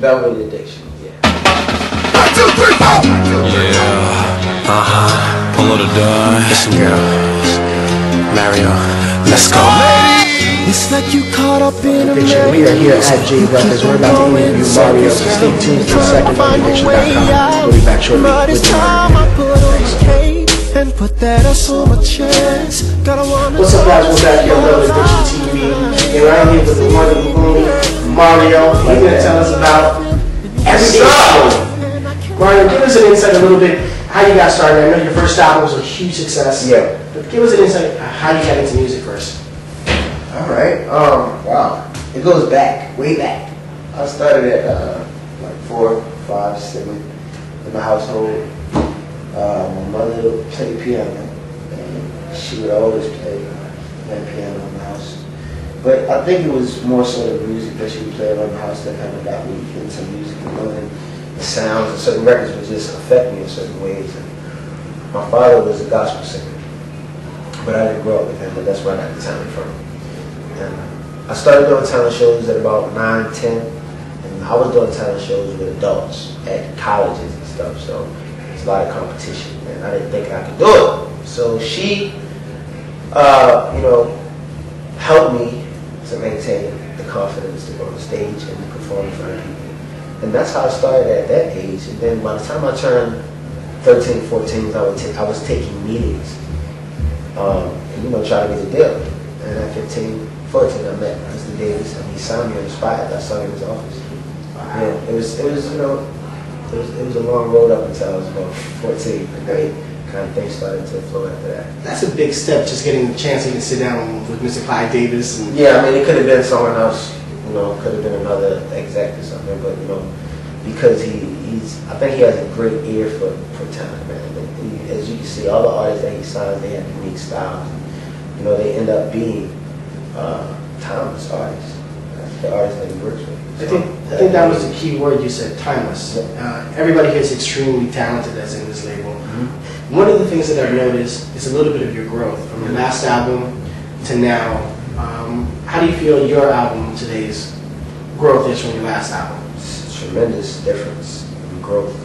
Velvet Addiction, yeah. 1, 2, 3, 4. Yeah, pull out the dime. Listen, girls, Mario, let's go. It's like you caught up in a Addiction. We are here at J Records. We're about to interview Mario, so stay tuned for a second on Addiction.com. We'll be back shortly with Mario. And put that on my chest. What's up, guys? We're back here on Velvet Addiction TV. And right here with the one and only Mario. He's going to tell us about everything. Mario, give us an insight a little bit how you got started. I know your first album was a huge success. Yeah. But give us an insight how you got into music first. Alright, wow. It goes back, way back. I started at like 4, 5, 7 in the household. My mother played piano, and she would always play that piano in the house. But I think it was more so the music that she would play around the house that kind of got me into music and learning the sounds, and certain records would just affect me in certain ways. And my father was a gospel singer, but I didn't grow up with him, but that's where I got the talent from. And I started doing talent shows at about 9, 10, and I was doing talent shows with adults at colleges and stuff, so there's a lot of competition, and I didn't think I could do it. So she, helped me to maintain the confidence to go on stage and perform in front of people. And that's how I started at that age. And then by the time I turned 13, 14, I was taking meetings and, trying to get a deal. And at 15, 14, I met Mr. Davis, and he signed me on the spot. I saw him in his office. Wow. And it was a long road up until I was about 14, and then kind of things started to flow after that. That's a big step, just getting the chance to even sit down with Mr. Clyde Davis. And yeah, I mean, it could have been someone else, could have been another exec or something, but because I think he has a great ear for talent, man. And as you can see, all the artists that he signs, they have unique styles. They end up being timeless artists. The artists that he works with. I think that was the key word you said, timeless. Everybody here is extremely talented that's in this label. Mm-hmm. One of the things that I've noticed is a little bit of your growth from your last album to now. How do you feel your album today's growth is from your last album? It's a tremendous difference in growth.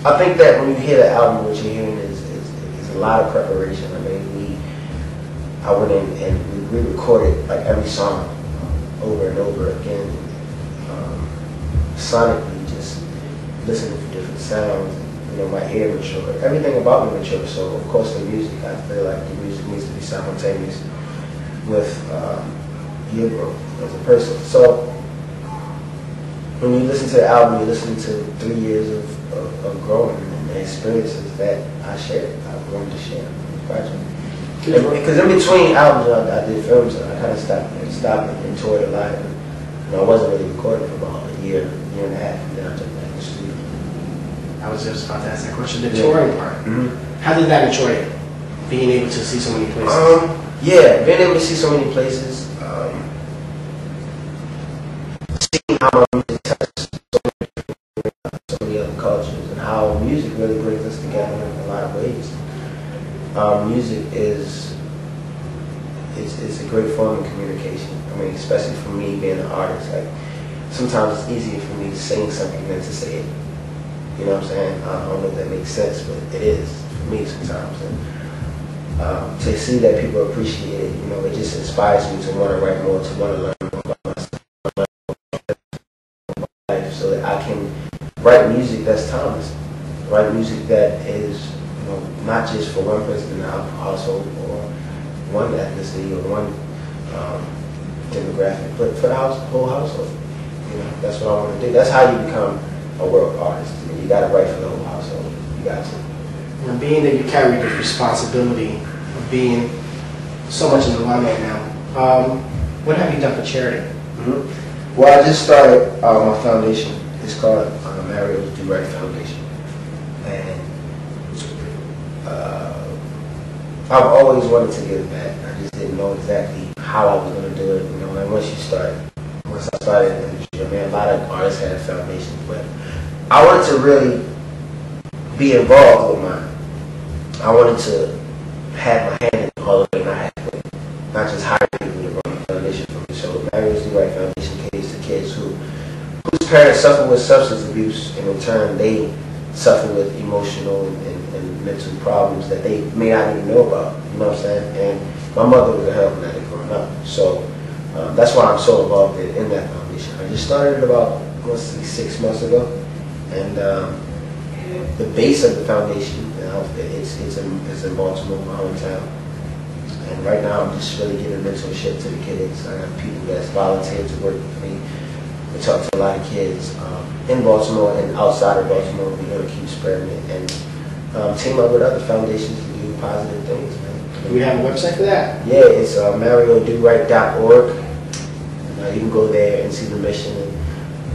I think that when you hear the album, what you're hearing is a lot of preparation. I mean, I went in and we recorded like every song over and over again. Sonically, just listening to different sounds. My ear matured. Everything about me matured. So of course the music, I feel like the music needs to be simultaneous with your growth as a person. So when you listen to the album, you're listening to 3 years of growing and the experiences that I shared. I wanted to share with gradually. Because in between albums, I did films, and I kind of stopped and toured a lot. And I wasn't really recording for about a year and a half, and then I took back to the studio. I was just about to ask that question. The touring part. Mm-hmm. How did that enjoy it? Being able to see so many places. Yeah, being able to see so many places. Seeing how my music touches so many other cultures, and how music really brings us together in a lot of ways. Music is a great form of communication. I mean, especially for me being an artist. Like, sometimes it's easier for me to sing something than to say it. You know what I'm saying? I don't know if that makes sense, but it is for me sometimes. And to see that people appreciate it, it just inspires me to want to write more, to want to learn more about myself, so that I can write music that's timeless, write music that is, not just for one person in the household or one ethnicity or one demographic, but for the whole household. That's what I want to do. That's how you become a world artist. You got to write for the whole household. You got to. And being that you carry the responsibility of being so much in the limelight now, what have you done for charity? Mm-hmm. Well, I just started my foundation. It's called Mario's Do Right Foundation, and I've always wanted to give back. I just didn't know exactly how I was going to do it. And once I started in the industry, a lot of artists had foundations, but I wanted to really be involved with mine. I wanted to have my hand in all of it, not just hire people to run the foundation for me. So Mario's Do Right Foundation caters to kids who parents suffer with substance abuse, and in turn they suffer with emotional and mental problems that they may not even know about. You know what I'm saying? And my mother was a heroin addict growing up, so that's why I'm so involved in that foundation. I just started about, let's see, 6 months ago, and the base of the foundation, it's in Baltimore, my hometown. And right now, I'm just really giving mentorship to the kids. I got people that's volunteered to work with me. We talk to a lot of kids in Baltimore and outside of Baltimore. We're going to keep spreading it and team up with other foundations to do positive things, man. Do we have a website for that? Yeah, it's MarioDoRight.org. You can go there and see the mission. And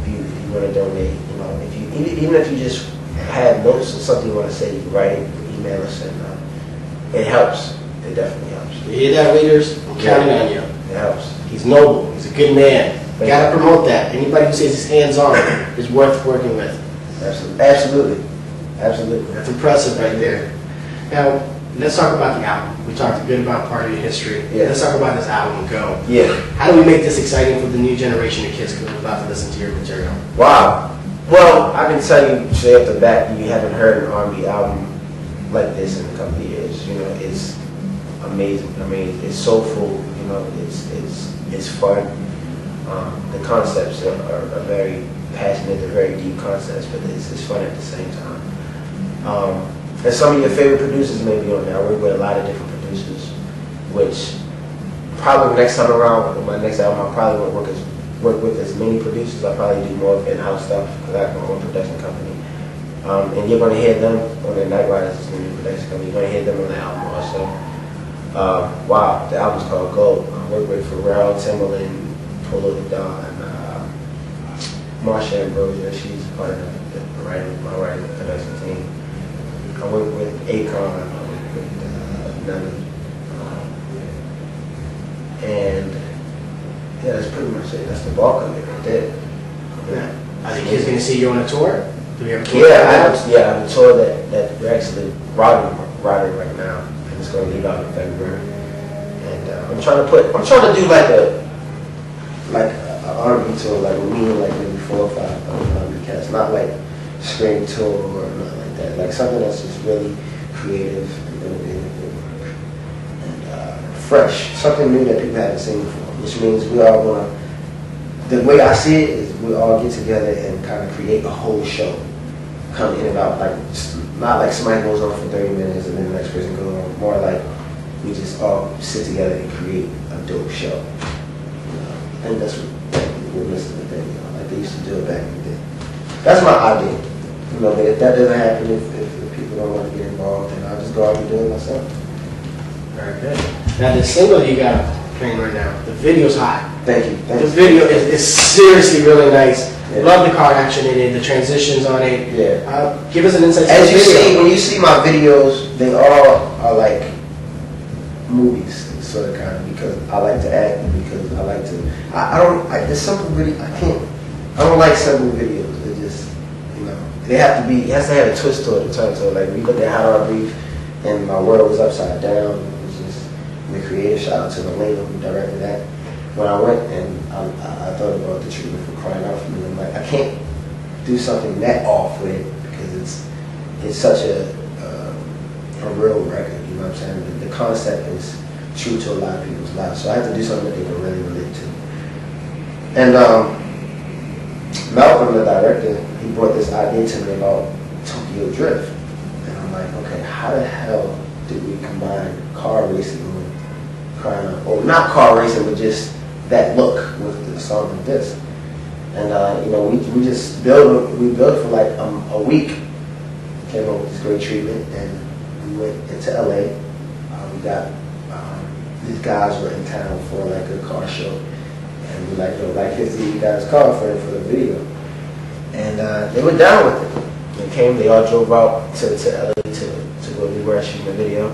if you want to donate, you know, even if you just have notes or something you want to say, you can write it, email us, and it helps. It definitely helps. You hear that, leaders? I'm counting on you. It helps. He's noble. He's a good man. Got to promote that. Anybody who says he's hands-on is worth working with. Absolutely. Absolutely. That's impressive right there. Now, let's talk about the album. We talked a bit about part of your history. Yeah. Let's talk about this album, Go. Yeah. How do we make this exciting for the new generation of kids who are about to listen to your material? Wow. Well, I can tell you straight off the bat, you haven't heard an R&B album like this in a couple of years. You know, it's amazing. I mean, it's soulful. You know, it's fun. The concepts are very passionate. They're very deep concepts, but it's fun at the same time. And some of your favorite producers may be on there. I work with a lot of different producers, which probably next time around with my next album, I probably won't work with as many producers. I'll probably do more in-house stuff because I have my own production company. And you're going to hear them on the Night Riders, it's a new production company. You're going to hear them on the album also. Wow, the album's called Gold. I work with Pharrell, Timbaland, Polo the Don, Marsha Ambrosia. She's part of my writing production team. I work with Akon, I work with Nana. And yeah, that's pretty much it. That's the bulk of it right there. Yeah. Are the kids going to see you on a tour? Do we have a tour? Yeah, I have a tour that we're actually riding right now, and it's going to leave out in February. And I'm trying to do like an R&B tour, like with me and like maybe 4 or 5 other R&B cats, not like Scream tour or nothing like that. Like something that's just really creative and innovative and fresh, something new that people haven't seen before. Which means we all want to. The way I see it is we all get together and kind of create a whole show. Come in and out, like not like somebody goes on for 30 minutes and then the next person goes on. More like we just all sit together and create a dope show. I think that's what we're missing today. You know, like they used to do it back in the day. That's my idea. You know, but if that doesn't happen, if people don't want to get involved, then I'll just go out and do it myself. Very good. Now the single you got playing right now, the video's hot. Thank you. The video is seriously really nice. Yeah. Love the car action in it, the transitions on it. Yeah. Give us an insight. As you see, when you see my videos, they all are like movies, sort of kind of, because I like to act and because I like to. There's something really I don't like simple videos. They just, you know, it has to have a twist to it to turn to. Like we looked at How Do I Breathe, and my world was upside down. It was just the creative. Shout out to Elena who directed that. When I went and I thought about the treatment for crying out for me, I'm like, I can't do something that off with it because it's such a real record. You know what I'm saying? The concept is true to a lot of people's lives, so I have to do something that they can really relate to. And Malcolm, the director, he brought this idea to me about Tokyo Drift, and I'm like, okay, how the hell do we combine car racing with crying out? Or not car racing, but just that look with the song like this. And you know, we built it for like a week. Came up with this great treatment, and we went into LA. We got these guys were in town for like a car show, and we like, you know, like 50 guys car for the video, and they were down with it. They all drove out to LA to go to where I shooting the video,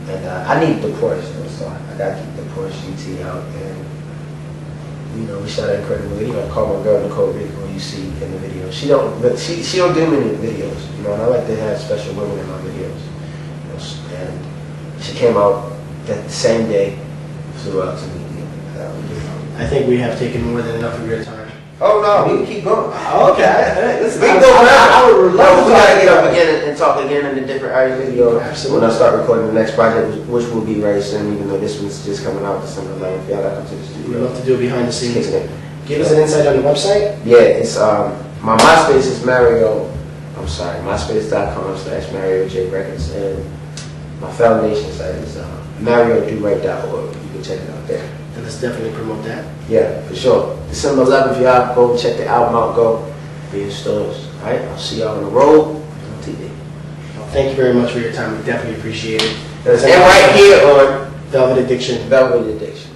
and I needed the Porsche, so I got to keep the Porsche GT out, and you know, we shot an incredible video. I called my girl Nicole Rico, you see in the video. She don't do many videos, you know, and I like to have special women in my videos. You know, and she came out that same day, flew out to meet me. I think we have taken more than enough of your time. Oh no, we can keep going. Okay. Listen, We can go forever. I would love We to gotta get talk up again and talk again in a different area video. Absolutely. When I start recording the next project, which will be very soon, even though this one's just coming out December 11th. Y'all gotta come to the We'd studio. love to do it behind the scenes. Kicking it. Give us an insight on the website. Yeah, it's my MySpace is MarioJ Records, and my foundation site is MarioDoRight.org. You can check it out there. And let's definitely promote that. Yeah, for sure. December 11th, y'all go check the album out. Go be in stores. All right, I'll see y'all on the road on TV. Well, thank you very much for your time. We definitely appreciate it. And right here on Velvet Addiction. Velvet Addiction.